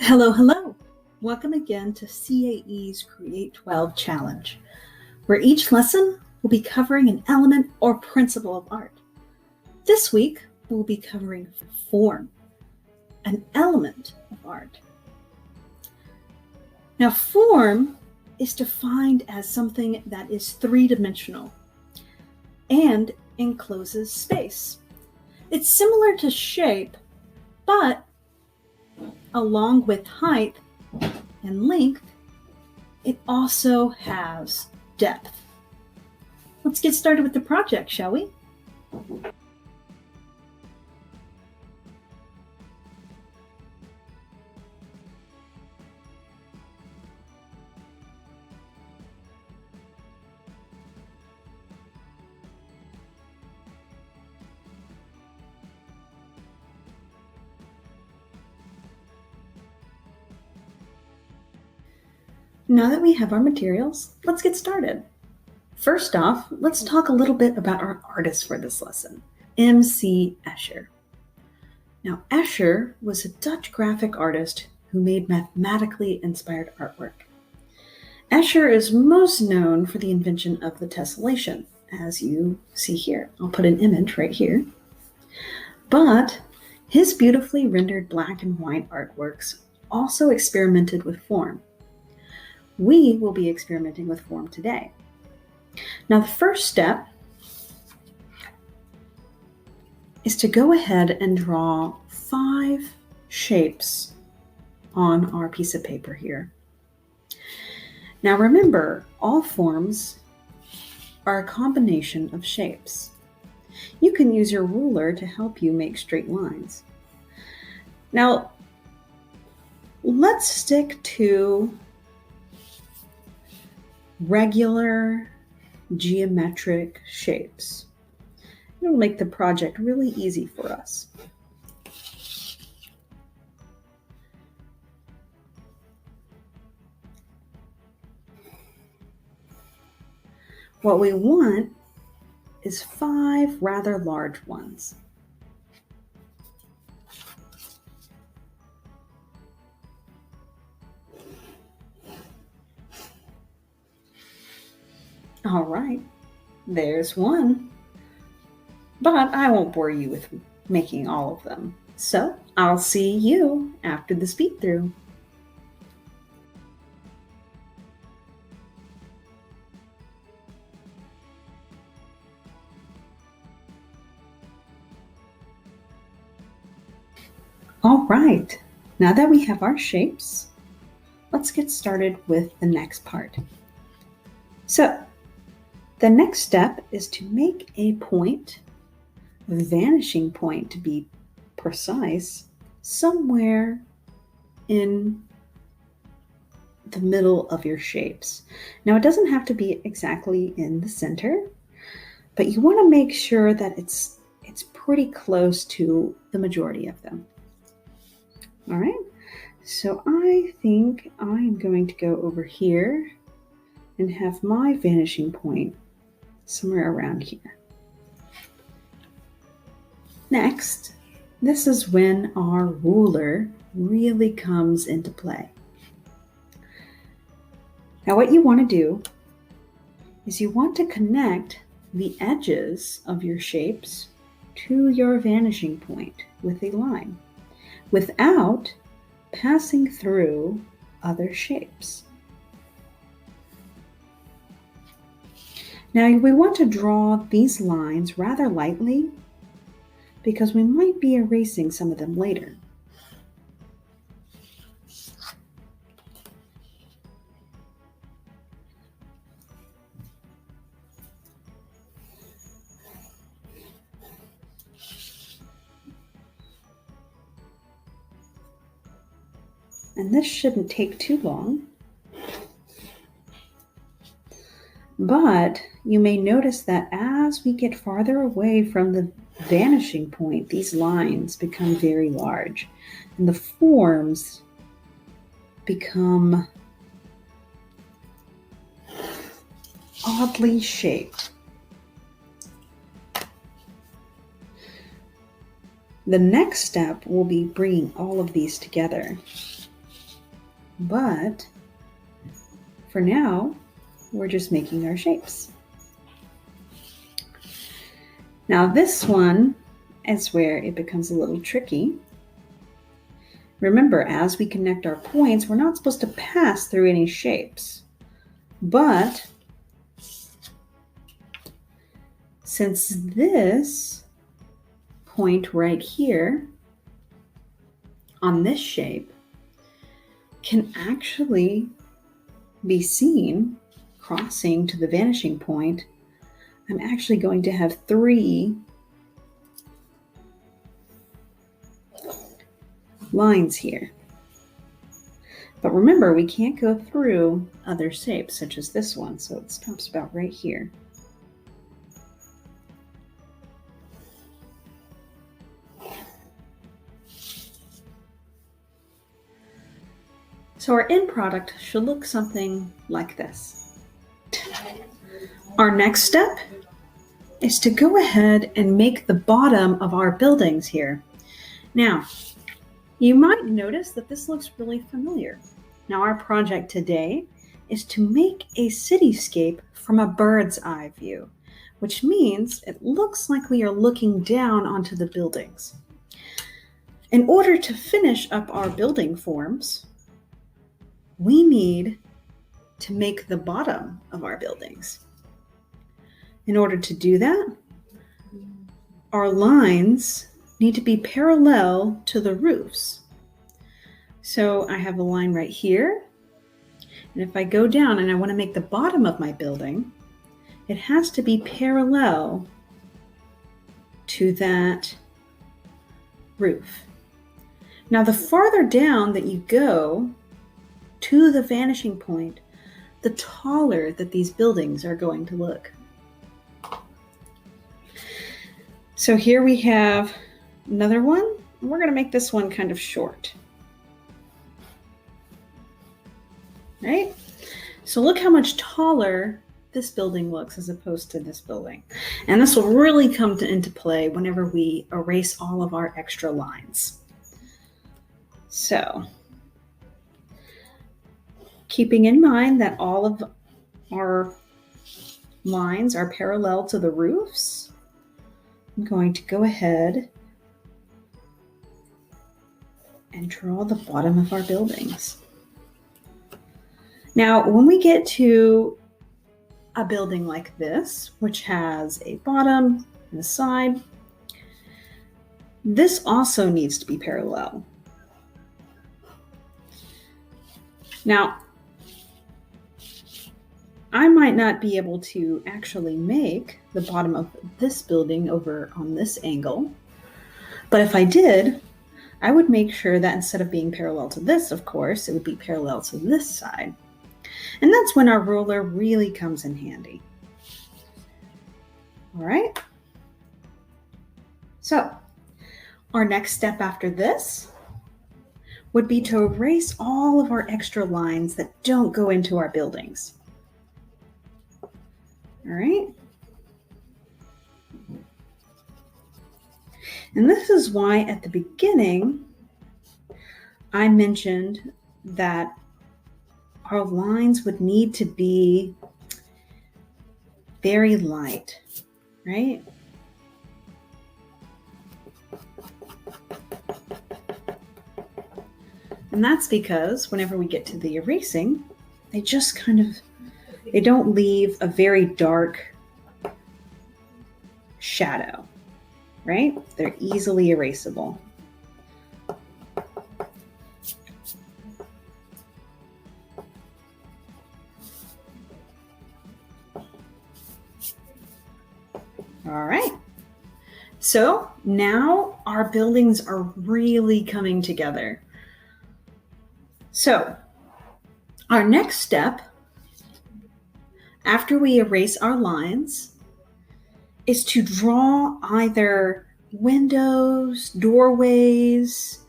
Hello, hello. Welcome again to CAE's CREATE12 challenge, where each lesson will be covering an element or principle of art. This week, we'll be covering form, an element of art. Now, form is defined as something that is three-dimensional and encloses space. It's similar to shape, but along with height and length, it also has depth. Let's get started with the project, shall we? Now that we have our materials, let's get started. First off, let's talk a little bit about our artist for this lesson, M.C. Escher. Now, Escher was a Dutch graphic artist who made mathematically inspired artwork. Escher is most known for the invention of the tessellation, as you see here. I'll put an image right here. But his beautifully rendered black and white artworks also experimented with form. We will be experimenting with form today. Now, the first step is to go ahead and draw 5 shapes on our piece of paper here. Now, remember, all forms are a combination of shapes. You can use your ruler to help you make straight lines. Now, let's stick to regular geometric shapes. It'll make the project really easy for us. What we want is 5 rather large ones. All right, there's one, but I won't bore you with making all of them. So I'll see you after the speed through. All right, now that we have our shapes, let's get started with the next part. So, the next step is to make a point, a vanishing point to be precise, somewhere in the middle of your shapes. Now, it doesn't have to be exactly in the center, but you want to make sure that it's pretty close to the majority of them. All right, so I think I'm going to go over here and have my vanishing point somewhere around here. Next, this is when our ruler really comes into play. Now, what you want to do is you want to connect the edges of your shapes to your vanishing point with a line without passing through other shapes. Now, we want to draw these lines rather lightly because we might be erasing some of them later. And this shouldn't take too long. But you may notice that as we get farther away from the vanishing point, these lines become very large and the forms become oddly shaped. The next step will be bringing all of these together. but for now, we're just making our shapes. Now this one is where it becomes a little tricky. Remember, as we connect our points, we're not supposed to pass through any shapes. But since this point right here on this shape can actually be seen crossing to the vanishing point, I'm actually going to have 3 lines here. But remember, we can't go through other shapes such as this one, so it stops about right here. So our end product should look something like this. Our next step is to go ahead and make the bottom of our buildings here. Now, you might notice that this looks really familiar. Now, our project today is to make a cityscape from a bird's eye view, which means it looks like we are looking down onto the buildings. In order to finish up our building forms, we need to make the bottom of our buildings. In order to do that, our lines need to be parallel to the roofs. So I have a line right here, and if I go down and I want to make the bottom of my building, it has to be parallel to that roof. Now, the farther down that you go to the vanishing point, the taller that these buildings are going to look. So here we have another one. We're going to make this one kind of short. Right? So look how much taller this building looks as opposed to this building. And this will really come into play whenever we erase all of our extra lines. So, keeping in mind that all of our lines are parallel to the roofs, I'm going to go ahead and draw the bottom of our buildings. Now, when we get to a building like this, which has a bottom and a side, this also needs to be parallel. Now, I might not be able to actually make the bottom of this building over on this angle, but if I did, I would make sure that instead of being parallel to this, of course, it would be parallel to this side. And that's when our ruler really comes in handy. All right. So our next step after this would be to erase all of our extra lines that don't go into our buildings. All right. And this is why at the beginning, I mentioned that our lines would need to be very light, right? And that's because whenever we get to the erasing, they just they don't leave a very dark shadow, right? They're easily erasable. All right. So now our buildings are really coming together. So our next step, after we erase our lines, is to draw either windows, doorways,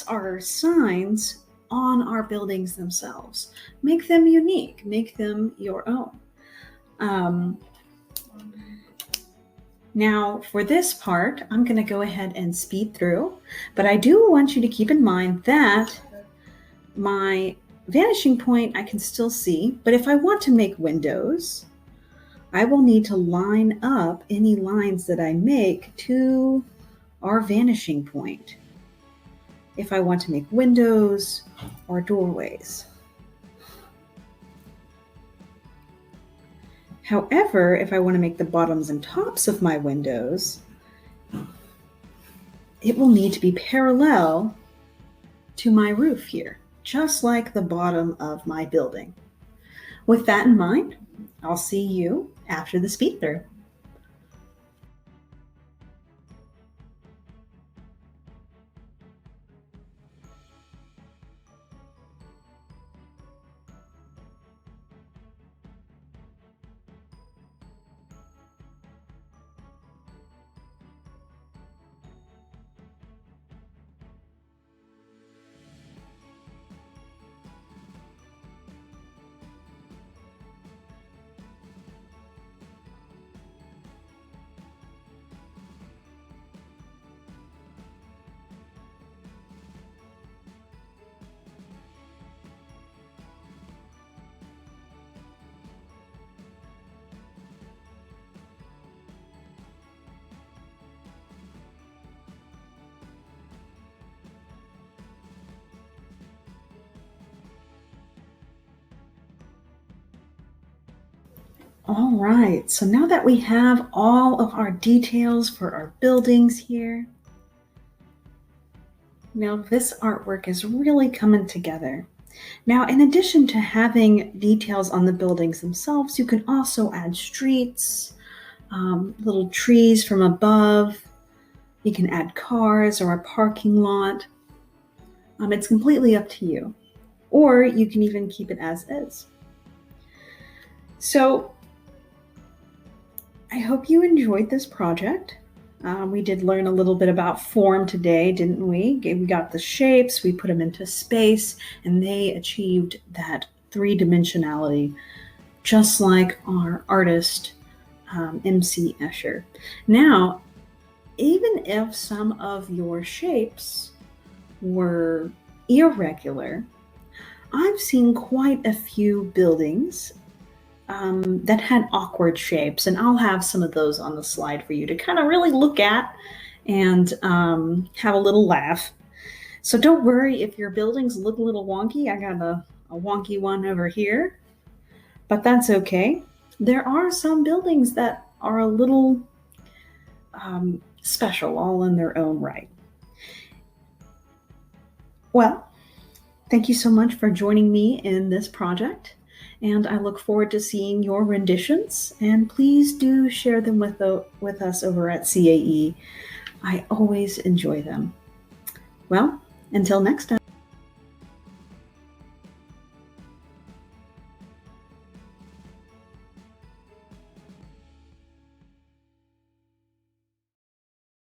or signs on our buildings themselves. Make them unique, make them your own. Now, for this part, I'm going to go ahead and speed through, but I do want you to keep in mind that my vanishing point I can still see, but if I want to make windows, I will need to line up any lines that I make to our vanishing point if I want to make windows or doorways. However, if I want to make the bottoms and tops of my windows, it will need to be parallel to my roof here, just like the bottom of my building. With that in mind, I'll see you after the speed through. All right, so now that we have all of our details for our buildings here, now this artwork is really coming together. Now, in addition to having details on the buildings themselves, you can also add streets, little trees from above. You can add cars or a parking lot. It's completely up to you. Or you can even keep it as is. So I hope you enjoyed this project. We did learn a little bit about form today, didn't we? We got the shapes, we put them into space, and they achieved that three-dimensionality, just like our artist, MC Escher. Now, even if some of your shapes were irregular, I've seen quite a few buildings that had awkward shapes, and I'll have some of those on the slide for you to kind of really look at and have a little laugh. So don't worry if your buildings look a little wonky. I got a wonky one over here, but that's okay. There are some buildings that are a little special all in their own right. Well, thank you so much for joining me in this project. And I look forward to seeing your renditions, and please do share them with us over at CAE. I always enjoy them. Well, until next time.